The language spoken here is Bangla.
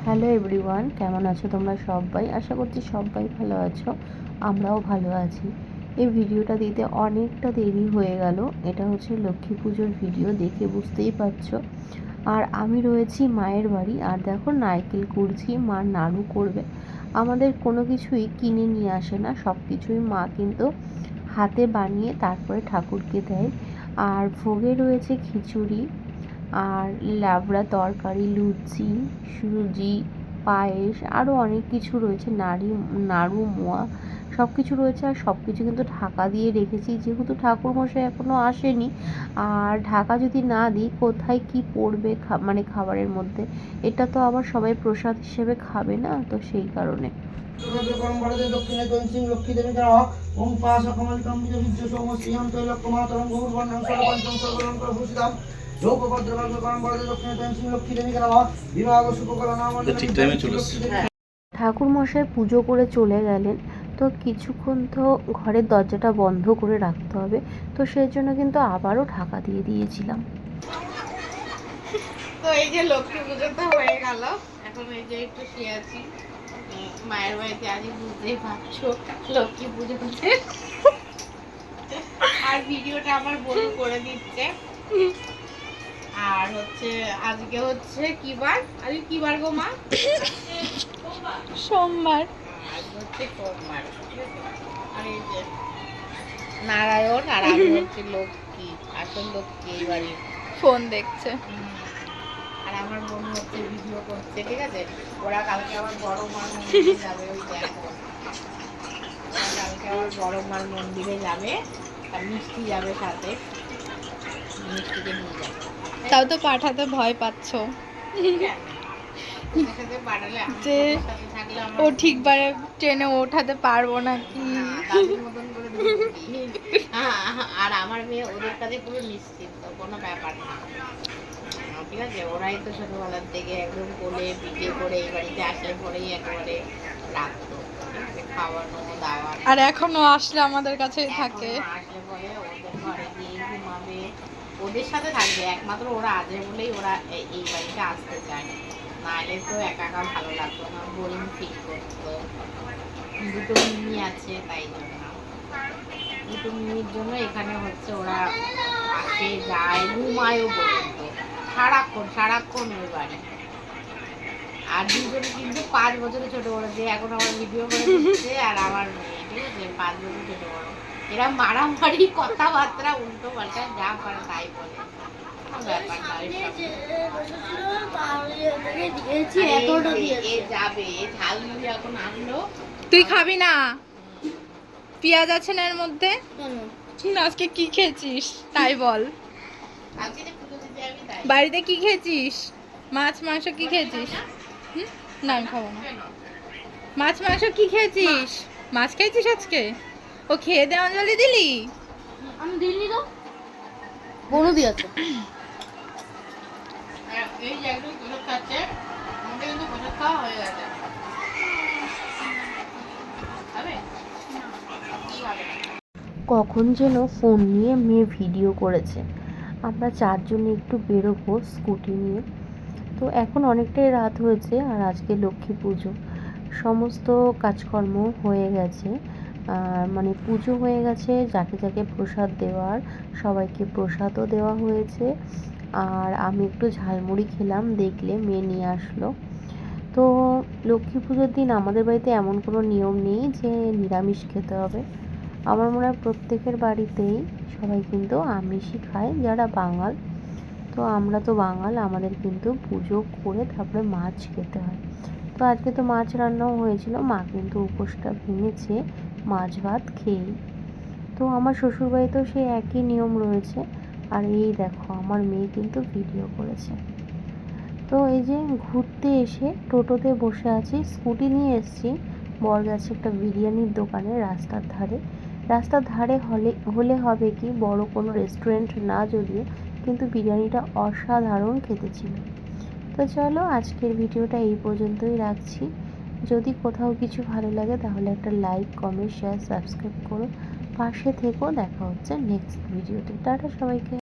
হ্যালো এভরিওয়ান, কেমন আছো তোমরা সবাই? আশা করছি সবাই ভালো আছো, আমরাও ভালো আছি। এই ভিডিওটা দিতে অনেকটা দেরি হয়ে গেল। এটা হচ্ছে লক্ষ্মী পুজোর ভিডিও, দেখে বুঝতেই পারছো। আর আমি রয়েছি মায়ের বাড়ি, আর দেখো নারকেল কুড়ছি, মা নাড়ু করবে। আমাদের কোনো কিছুই কিনে নিয়ে আসে না, সব কিছুই মা কিন্তু হাতে বানিয়ে তারপরে ঠাকুরকে দেয়। আর ভোগে রয়েছে খিচুড়ি, আর লাবড়া তরকারি, লুচি, সুজি, পায়েস, আরও অনেক কিছু রয়েছে, নাড়ু, মোয়া, সব কিছু রয়েছে। আর সব কিছু কিন্তু ঢাকা দিয়ে রেখেছি, যেহেতু ঠাকুরমশাই এখনও আসেনি। আর ঢাকা যদি না দিই কোথায় কি পড়বে মানে খাবারের মধ্যে, এটা তো আবার সবাই প্রসাদ হিসেবে খাবে না, তো সেই কারণে। ঠাকুর মশাই পুজো করে চলে গেলেন, তো কিছুক্ষণ তো ঘরের দরজাটা বন্ধ করে রাখতে হবে, তো সেই জন্য কিন্তু আবারও ঢাকা দিয়ে দিয়েছিলাম। তো এই যে লক্ষ্মী পুজো তো হয়ে গেল, এখন এই যে একটু শুয়ে আছি মায়ের বাড়িতে। আজ বুঝতেই পারছো লক্ষ্মী পুজোতে আর ভিডিওটা আমার বন্ধু করে দিচ্ছে। আর হচ্ছে আজকে হচ্ছে কি বার? আজকে কি বার গো মা? সোমবার। আজকে হচ্ছে সোমবার। আর এই যে নারায়ণ আর আমি হচ্ছে লক্ষ্মী, আসল লক্ষ্মী এই বাড়ি ফোন দেখছে। আর আমার বোন হচ্ছে ভিডিও করছে, ঠিক আছে? ওরা কালকে আবার বড় মার মন্দিরে যাবে, ওই দেখো কালকে আবার বড় মার মন্দিরে যাবে, আর মিষ্টি যাবে সাথে, মিষ্টিকে নিয়ে যাবে। তাও তো পাঠাতে ভয় পাচ্ছ সাথে পাঠালে যে ও ঠিকভাবে ট্রেনে ওঠাতে পারবো নাকি। দাদুর মতন করে আর আমার মেয়ে ওদের কাছে পুরো নিশ্চিন্ত, কোনো ব্যাপার না, ঠিক আছে? ওরাই তো ছোটবেলার থেকে একদম কোলে পিঠে করে এই বাড়িতে আসলে পরেই একেবারে রাখতো, খাওয়ানো দাওয়া। আর এখনো আসলে আমাদের কাছেই থাকে। আসলে পরে ওদের ঘরে গিয়ে ঘুমাবে, ওদের সাথে থাকবে, একমাত্র ওরা আছে বলেই ওরা এই বাড়িতে আসতে চায়, নাহলে তো একা একা ভালো লাগতো না, বোরিং ফিল করতো। দুটো মিমি আছে তাই জন্য, দুটো মিমির জন্য এখানে হচ্ছে ওরা আসে যায়, ঘুমায়ও পর্যন্ত, সারাক্ষণ ওই বাড়ি। আর দুজনে কিন্তু 5 বছরের ছোট বড়, যে এখন আমার ভিডিও করে দিচ্ছে আর আমার মেয়ে, ঠিক আছে? 5 বছর ছোট বড়। এরা মারামারি, কথাবার্তা উল্টো পাল্টা যা পারে তাই বলে, কোনো ব্যাপার না। যাবে ঝাল মুড়ি এখন আনলো। তুই খাবি না? পেঁয়াজ আছে না এর মধ্যে? আজকে কি খেয়েছিস তাই বল। বাড়িতে কি খেয়েছিস? মাছ মাংস কি খেয়েছিস? না আমি খাবো না। মাছ মাংস কি খেয়েছিস? মাছ খেয়েছিস আজকে? ও খেয়ে দে, অঞ্জলি দিলি? আমি দিল্লি তো বনু দিয়েছে। এই যে একদম প্রসাদ খাচ্ছে, আমাদের কিন্তু প্রসাদ খাওয়া হয়ে গেছে। কখন যেন ফোন নিয়ে মেয়ে ভিডিও করেছে। আমরা চারজনে একটু বেরোবো স্কুটি নিয়ে। তো এখন অনেকটাই রাত হয়েছে, আর আজকে লক্ষ্মী পুজো, সমস্ত কাজকর্ম হয়ে গেছে। মানে পুজো হয়ে গেছে, যাকে যাকে প্রসাদ দেওয়ার সবাইকে প্রসাদও দেওয়া হয়েছে। আর আমি একটু ঝালমুড়ি খেলাম, দেখলে মেয়ে নিয়ে আসলো। তো লক্ষ্মী পুজোর দিন আমাদের বাড়িতে এমন কোনো নিয়ম নেই যে নিরামিষ খেতে হবে। আমার মনে হয় প্রত্যেকের বাড়িতেই সবাই কিন্তু আমিষই খায় যারা বাঙাল। তো আমরা তো বাঙাল, আমাদের কিন্তু পুজো করে তারপরে মাছ খেতে হয়। তো আজকে তো মাছ রান্নাও হয়েছিল, মা কিন্তু উপোসটা ভেঙেছে মাছ ভাত খেয়েই। তো আমার শ্বশুরবাড়িতেও সেই একই নিয়ম রয়েছে। আর এই দেখো আমার মেয়ে কিন্তু ভিডিও করেছে। তো এই যে ঘুরতে এসে টোটোতে বসে আছি, স্কুটি নিয়ে এসেছি, বর গেছে একটা বিরিয়ানির দোকানে রাস্তার ধারে হলে হবে কি, বড় কোনো রেস্টুরেন্ট না যদিও, কিন্তু বিরিয়ানিটা অসাধারণ খেতে ছিল। তো চলো আজকের ভিডিওটা এই পর্যন্তই রাখছি। যদি কোথাও কিছু ভালো লাগে তাহলে একটা লাইক, কমেন্ট, শেয়ার, সাবস্ক্রাইব করো, পাশে থেকো। দেখা হচ্ছে নেক্সট ভিডিওতে। টাটা সবাইকে।